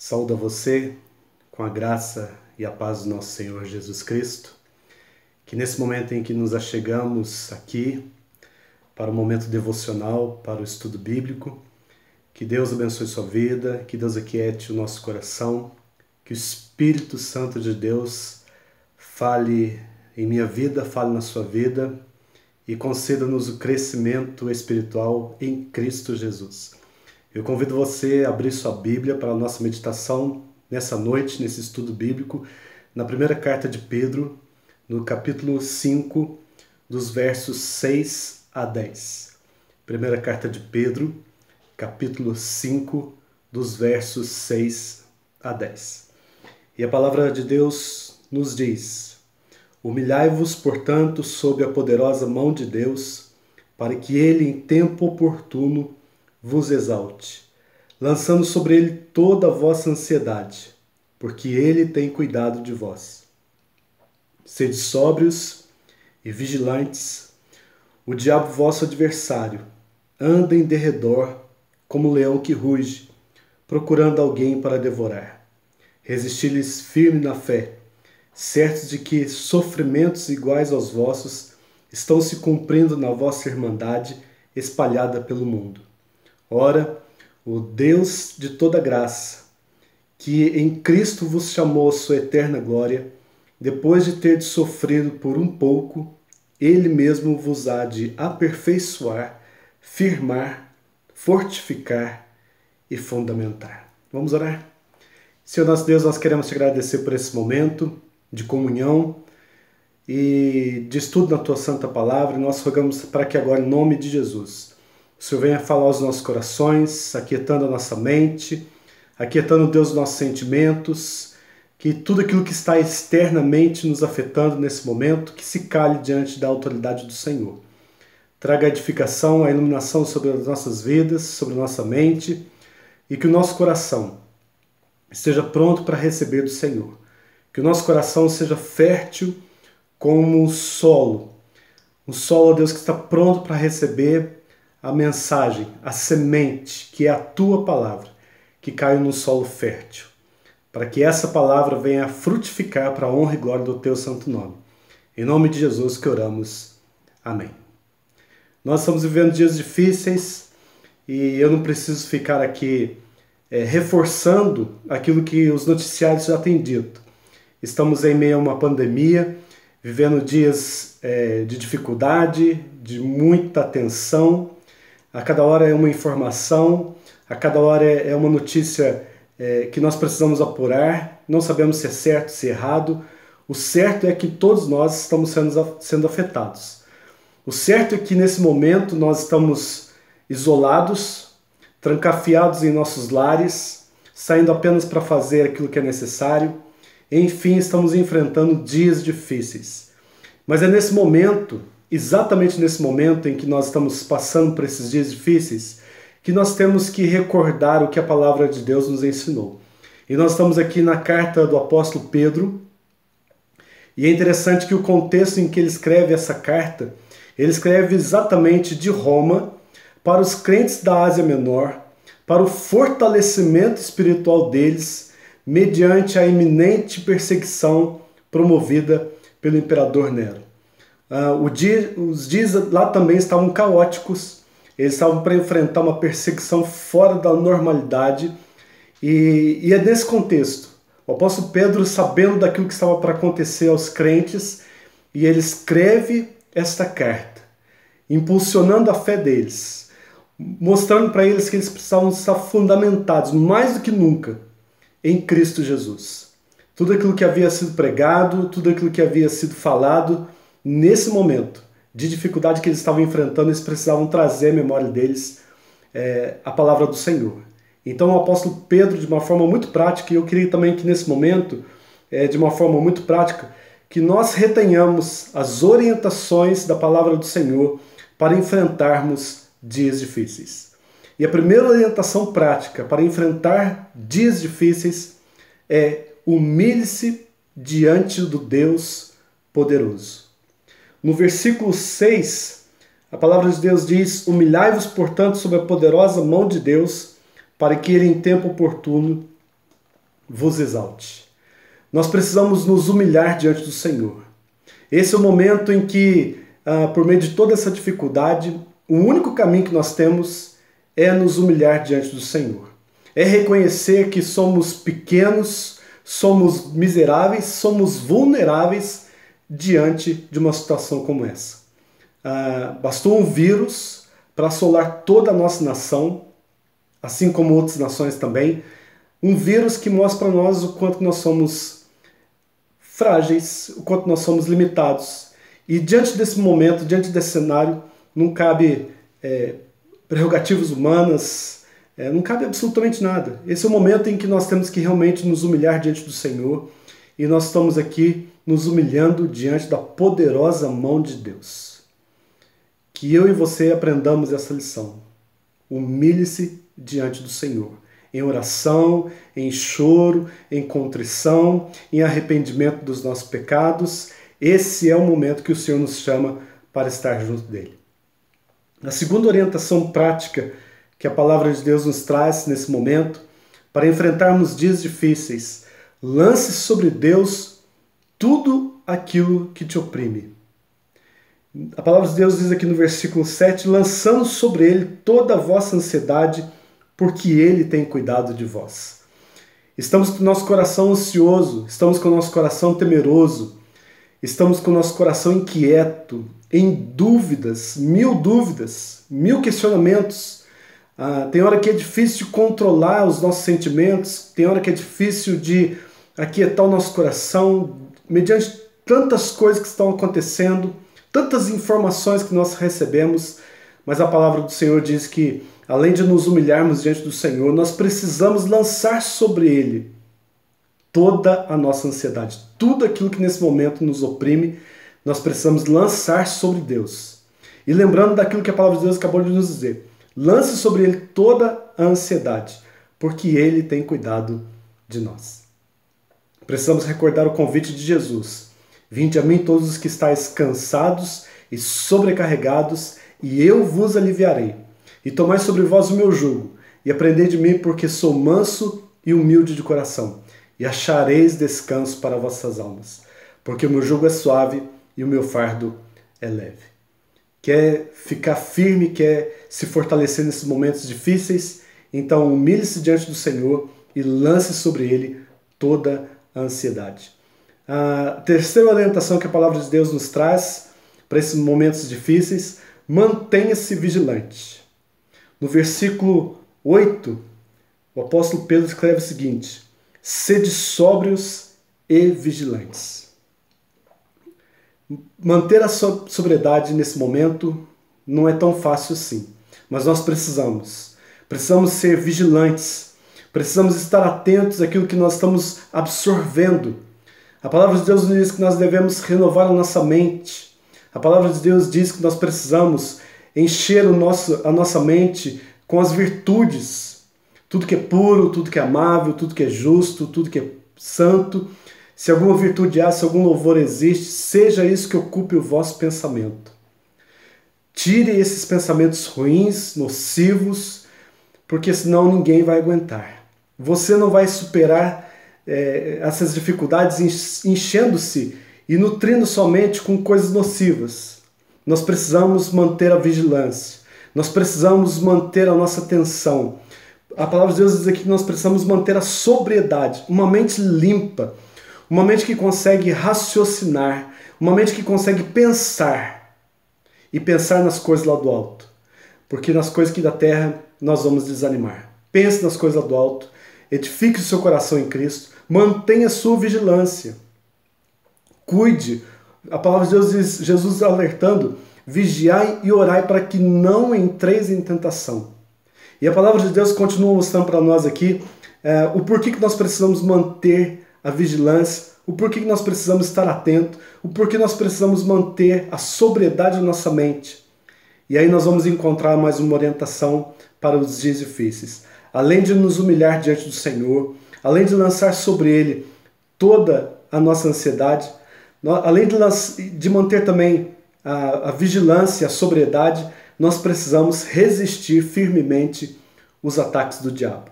Saúdo a você com a graça e a paz do nosso Senhor Jesus Cristo, que nesse momento em que nos achegamos aqui para o momento devocional, para o estudo bíblico, que Deus abençoe sua vida, que Deus aquiete o nosso coração, que o Espírito Santo de Deus fale em minha vida, fale na sua vida e conceda-nos o crescimento espiritual em Cristo Jesus. Eu convido você a abrir sua Bíblia para a nossa meditação nessa noite, nesse estudo bíblico, na primeira carta de Pedro, no capítulo 5, dos versos 6 a 10. Primeira carta de Pedro, capítulo 5, dos versos 6 a 10. E a palavra de Deus nos diz: humilhai-vos, portanto, sob a poderosa mão de Deus, para que ele, em tempo oportuno, vos exalte, lançando sobre ele toda a vossa ansiedade, porque ele tem cuidado de vós. Sede sóbrios e vigilantes. O diabo, vosso adversário, anda em derredor como um leão que ruge, procurando alguém para devorar. Resisti-lhes firme na fé, certos de que sofrimentos iguais aos vossos estão se cumprindo na vossa irmandade espalhada pelo mundo. Ora, o Deus de toda graça, que em Cristo vos chamou à sua eterna glória, depois de terdes sofrido por um pouco, ele mesmo vos há de aperfeiçoar, firmar, fortificar e fundamentar. Vamos orar? Senhor nosso Deus, nós queremos te agradecer por esse momento de comunhão e de estudo na tua santa palavra. E nós rogamos para que agora, em nome de Jesus, o Senhor venha falar aos nossos corações, aquietando a nossa mente, aquietando, Deus, os nossos sentimentos, que tudo aquilo que está externamente nos afetando nesse momento, que se cale diante da autoridade do Senhor. Traga a edificação, a iluminação sobre as nossas vidas, sobre a nossa mente, e que o nosso coração esteja pronto para receber do Senhor. Que o nosso coração seja fértil como um solo, ó Deus, que está pronto para receber a mensagem, a semente, que é a tua palavra, que caiu num solo fértil, para que essa palavra venha a frutificar para a honra e glória do teu santo nome. Em nome de Jesus que oramos. Amém. Nós estamos vivendo dias difíceis e eu não preciso ficar aqui reforçando aquilo que os noticiários já têm dito. Estamos em meio a uma pandemia, vivendo dias de dificuldade, de muita tensão. A cada hora é uma informação, a cada hora é uma notícia que nós precisamos apurar. Não sabemos se é certo, se é errado. O certo é que todos nós estamos sendo afetados. O certo é que nesse momento nós estamos isolados, trancafiados em nossos lares, saindo apenas para fazer aquilo que é necessário. Enfim, estamos enfrentando dias difíceis. Mas é nesse momento, exatamente nesse momento em que nós estamos passando por esses dias difíceis, que nós temos que recordar o que a palavra de Deus nos ensinou. E nós estamos aqui na carta do apóstolo Pedro, e é interessante que o contexto em que ele escreve essa carta, ele escreve exatamente de Roma para os crentes da Ásia Menor, para o fortalecimento espiritual deles, mediante a iminente perseguição promovida pelo imperador Nero. Os dias lá também estavam caóticos, eles estavam para enfrentar uma perseguição fora da normalidade, e é nesse contexto, o apóstolo Pedro, sabendo daquilo que estava para acontecer aos crentes, e ele escreve esta carta, impulsionando a fé deles, mostrando para eles que eles precisavam estar fundamentados, mais do que nunca, em Cristo Jesus. Tudo aquilo que havia sido pregado, tudo aquilo que havia sido falado, nesse momento de dificuldade que eles estavam enfrentando, eles precisavam trazer à memória deles a palavra do Senhor. Então o apóstolo Pedro, de uma forma muito prática, e eu queria também que nesse momento, de uma forma muito prática, que nós retenhamos as orientações da palavra do Senhor para enfrentarmos dias difíceis. E a primeira orientação prática para enfrentar dias difíceis é: humilhe-se diante do Deus poderoso. No versículo 6, a palavra de Deus diz: humilhai-vos, portanto, sob a poderosa mão de Deus, para que ele em tempo oportuno vos exalte. Nós precisamos nos humilhar diante do Senhor. Esse é o momento em que, por meio de toda essa dificuldade, o único caminho que nós temos é nos humilhar diante do Senhor. É reconhecer que somos pequenos, somos miseráveis, somos vulneráveis diante de uma situação como essa. Bastou um vírus para assolar toda a nossa nação, assim como outras nações também. Um vírus que mostra para nós o quanto nós somos frágeis, o quanto nós somos limitados. E diante desse momento, diante desse cenário, não cabe prerrogativas humanas, não cabe absolutamente nada. Esse é o momento em que nós temos que realmente nos humilhar diante do Senhor, e nós estamos aqui nos humilhando diante da poderosa mão de Deus. Que eu e você aprendamos essa lição. Humilhe-se diante do Senhor, em oração, em choro, em contrição, em arrependimento dos nossos pecados. Esse é o momento que o Senhor nos chama para estar junto dele. A segunda orientação prática que a palavra de Deus nos traz nesse momento, para enfrentarmos dias difíceis: lance sobre Deus tudo aquilo que te oprime. A palavra de Deus diz aqui no versículo 7, lançando sobre ele toda a vossa ansiedade, porque ele tem cuidado de vós. Estamos com o nosso coração ansioso, estamos com o nosso coração temeroso, estamos com o nosso coração inquieto, em dúvidas, mil questionamentos. Tem hora que é difícil de controlar os nossos sentimentos, tem hora que é difícil de aquietar o nosso coração, mediante tantas coisas que estão acontecendo, tantas informações que nós recebemos, mas a palavra do Senhor diz que, além de nos humilharmos diante do Senhor, nós precisamos lançar sobre Ele toda a nossa ansiedade. Tudo aquilo que nesse momento nos oprime, nós precisamos lançar sobre Deus. E lembrando daquilo que a palavra de Deus acabou de nos dizer, lance sobre Ele toda a ansiedade, porque Ele tem cuidado de nós. Precisamos recordar o convite de Jesus. Vinde a mim todos os que estáis cansados e sobrecarregados, e eu vos aliviarei. E tomai sobre vós o meu jugo, e aprendei de mim, porque sou manso e humilde de coração, e achareis descanso para vossas almas. Porque o meu jugo é suave e o meu fardo é leve. Quer ficar firme, quer se fortalecer nesses momentos difíceis? Então humilhe-se diante do Senhor e lance sobre Ele toda a ansiedade. A terceira orientação que a palavra de Deus nos traz para esses momentos difíceis: mantenha-se vigilante. No versículo 8, o apóstolo Pedro escreve o seguinte: sede sóbrios e vigilantes. Manter a sobriedade nesse momento não é tão fácil assim, mas nós precisamos ser vigilantes, precisamos estar atentos àquilo que nós estamos absorvendo. A palavra de Deus diz que nós devemos renovar a nossa mente. A palavra de Deus diz que nós precisamos encher a nossa mente com as virtudes. Tudo que é puro, tudo que é amável, tudo que é justo, tudo que é santo. Se alguma virtude há, se algum louvor existe, seja isso que ocupe o vosso pensamento. Tire esses pensamentos ruins, nocivos, porque senão ninguém vai aguentar. Você não vai superar essas dificuldades enchendo-se e nutrindo somente com coisas nocivas. Nós precisamos manter a vigilância. Nós precisamos manter a nossa atenção. A palavra de Deus diz aqui que nós precisamos manter a sobriedade, uma mente limpa, uma mente que consegue raciocinar, uma mente que consegue pensar e pensar nas coisas lá do alto. Porque nas coisas aqui da terra nós vamos desanimar. Pense nas coisas lá do alto, edifique o seu coração em Cristo, mantenha a sua vigilância. Cuide. A palavra de Deus diz, Jesus alertando, vigiai e orai para que não entreis em tentação. E a palavra de Deus continua mostrando para nós aqui o porquê que nós precisamos manter a vigilância, o porquê que nós precisamos estar atento, o porquê nós precisamos manter a sobriedade da nossa mente. E aí nós vamos encontrar mais uma orientação para os dias difíceis. Além de nos humilhar diante do Senhor, além de lançar sobre Ele toda a nossa ansiedade, além de manter também a vigilância, a sobriedade, nós precisamos resistir firmemente os ataques do diabo.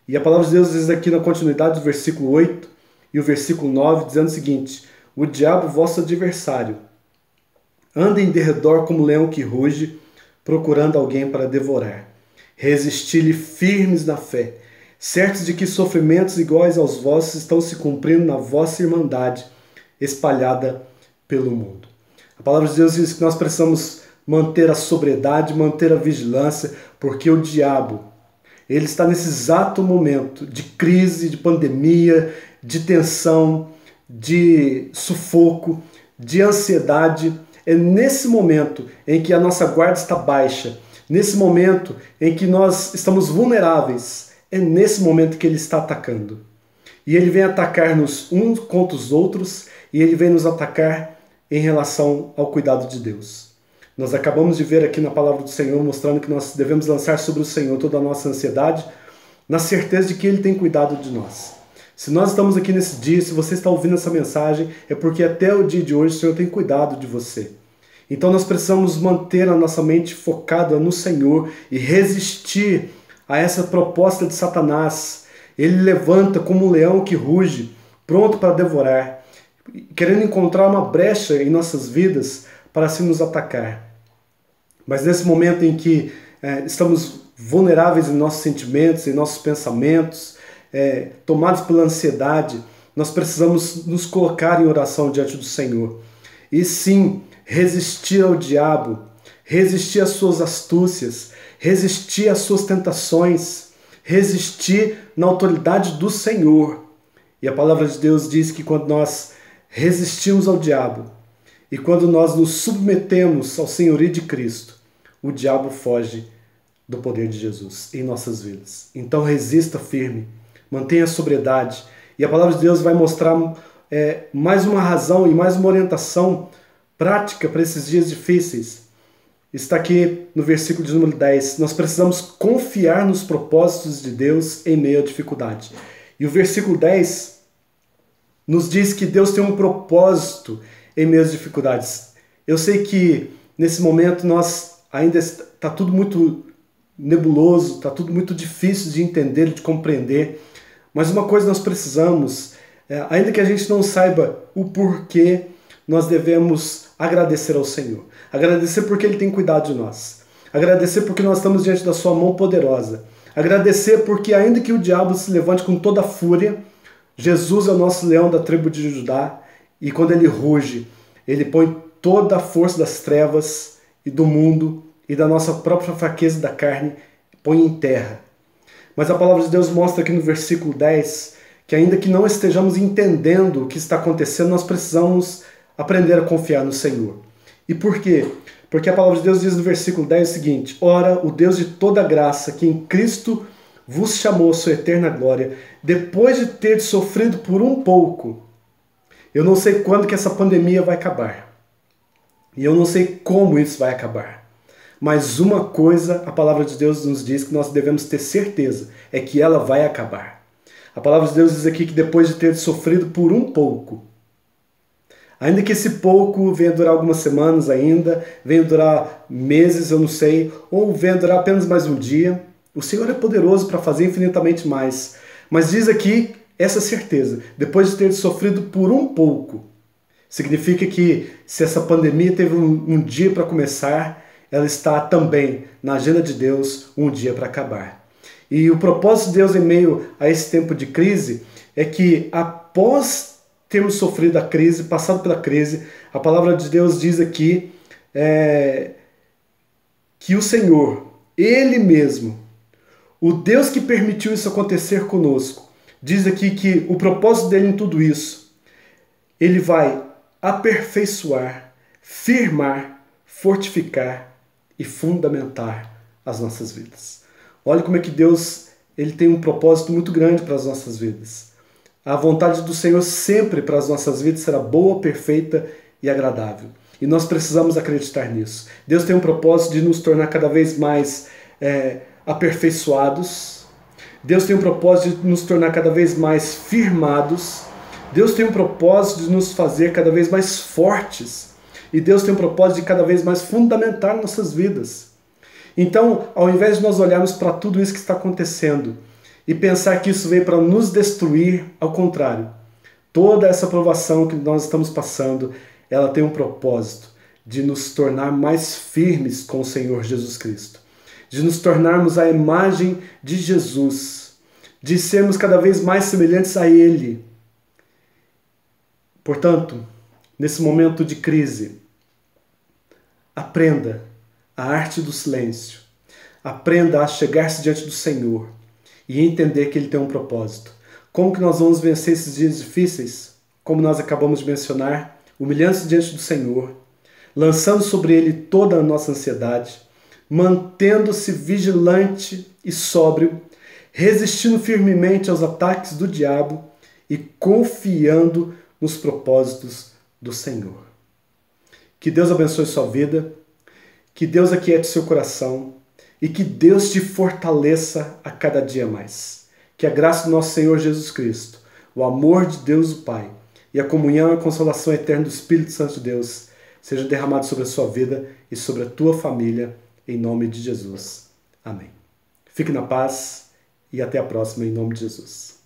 E a palavra de Deus diz aqui na continuidade do versículo 8 e o versículo 9, dizendo o seguinte: o diabo, vosso adversário, anda em derredor como leão que ruge, procurando alguém para devorar. Resisti-lhe firmes na fé, certos de que sofrimentos iguais aos vossos estão se cumprindo na vossa irmandade, espalhada pelo mundo. A palavra de Deus diz que nós precisamos manter a sobriedade, manter a vigilância, porque o diabo, ele está nesse exato momento de crise, de pandemia, de tensão, de sufoco, de ansiedade. É nesse momento em que a nossa guarda está baixa, nesse momento em que nós estamos vulneráveis, é nesse momento que ele está atacando. E ele vem atacar-nos uns contra os outros, e ele vem nos atacar em relação ao cuidado de Deus. Nós acabamos de ver aqui na palavra do Senhor, mostrando que nós devemos lançar sobre o Senhor toda a nossa ansiedade, na certeza de que Ele tem cuidado de nós. Se nós estamos aqui nesse dia, se você está ouvindo essa mensagem, é porque até o dia de hoje o Senhor tem cuidado de você. Então nós precisamos manter a nossa mente focada no Senhor e resistir a essa proposta de Satanás. Ele levanta como um leão que ruge, pronto para devorar, querendo encontrar uma brecha em nossas vidas para assim nos atacar. Mas nesse momento em que estamos vulneráveis em nossos sentimentos, em nossos pensamentos, tomados pela ansiedade, nós precisamos nos colocar em oração diante do Senhor. E sim, resistir ao diabo, resistir às suas astúcias, resistir às suas tentações, resistir na autoridade do Senhor. E a palavra de Deus diz que quando nós resistimos ao diabo e quando nós nos submetemos ao senhorio de Cristo, o diabo foge do poder de Jesus em nossas vidas. Então resista firme, mantenha a sobriedade. E a palavra de Deus vai mostrar mais uma razão e mais uma orientação prática para esses dias difíceis. Está aqui no versículo de número 10. Nós precisamos confiar nos propósitos de Deus em meio à dificuldade. E o versículo 10 nos diz que Deus tem um propósito em meio às dificuldades. Eu sei que nesse momento ainda está tudo muito nebuloso, está tudo muito difícil de entender, de compreender. Mas uma coisa nós precisamos, ainda que a gente não saiba o porquê, nós devemos agradecer ao Senhor. Agradecer porque Ele tem cuidado de nós. Agradecer porque nós estamos diante da sua mão poderosa. Agradecer porque ainda que o diabo se levante com toda a fúria, Jesus é o nosso leão da tribo de Judá, e quando ele ruge, ele põe toda a força das trevas e do mundo e da nossa própria fraqueza da carne, põe em terra. Mas a palavra de Deus mostra aqui no versículo 10 que ainda que não estejamos entendendo o que está acontecendo, nós precisamos aprender a confiar no Senhor. E por quê? Porque a palavra de Deus diz no versículo 10 o seguinte: ora, o Deus de toda graça, que em Cristo vos chamou a sua eterna glória, depois de ter sofrido por um pouco. Eu não sei quando que essa pandemia vai acabar. E eu não sei como isso vai acabar. Mas uma coisa a palavra de Deus nos diz que nós devemos ter certeza, é que ela vai acabar. A palavra de Deus diz aqui que depois de ter sofrido por um pouco, ainda que esse pouco venha durar algumas semanas ainda, venha durar meses, eu não sei, ou venha durar apenas mais um dia, o Senhor é poderoso para fazer infinitamente mais. Mas diz aqui essa certeza, depois de ter sofrido por um pouco, significa que se essa pandemia teve um dia para começar, ela está também na agenda de Deus um dia para acabar. E o propósito de Deus em meio a esse tempo de crise é que após termos sofrido a crise, passado pela crise, a palavra de Deus diz aqui que o Senhor, Ele mesmo, o Deus que permitiu isso acontecer conosco, diz aqui que o propósito dele em tudo isso, Ele vai aperfeiçoar, firmar, fortificar e fundamentar as nossas vidas. Olha como é que Deus ele tem um propósito muito grande para as nossas vidas. A vontade do Senhor sempre para as nossas vidas será boa, perfeita e agradável. E nós precisamos acreditar nisso. Deus tem um propósito de nos tornar cada vez mais aperfeiçoados. Deus tem um propósito de nos tornar cada vez mais firmados. Deus tem um propósito de nos fazer cada vez mais fortes. E Deus tem um propósito de cada vez mais fundamentar nossas vidas. Então, ao invés de nós olharmos para tudo isso que está acontecendo e pensar que isso veio para nos destruir. Ao contrário, toda essa provação que nós estamos passando, ela tem um propósito de nos tornar mais firmes com o Senhor Jesus Cristo, de nos tornarmos a imagem de Jesus, de sermos cada vez mais semelhantes a Ele. Portanto, nesse momento de crise, aprenda a arte do silêncio, aprenda a chegar-se diante do Senhor e entender que Ele tem um propósito. Como que nós vamos vencer esses dias difíceis? Como nós acabamos de mencionar, humilhando-se diante do Senhor, lançando sobre Ele toda a nossa ansiedade, mantendo-se vigilante e sóbrio, resistindo firmemente aos ataques do diabo e confiando nos propósitos do Senhor. Que Deus abençoe sua vida, que Deus aquiete seu coração e que Deus te fortaleça a cada dia mais. Que a graça do nosso Senhor Jesus Cristo, o amor de Deus o Pai e a comunhão e a consolação eterna do Espírito Santo de Deus seja derramado sobre a sua vida e sobre a tua família, em nome de Jesus. Amém. Fique na paz e até a próxima, em nome de Jesus.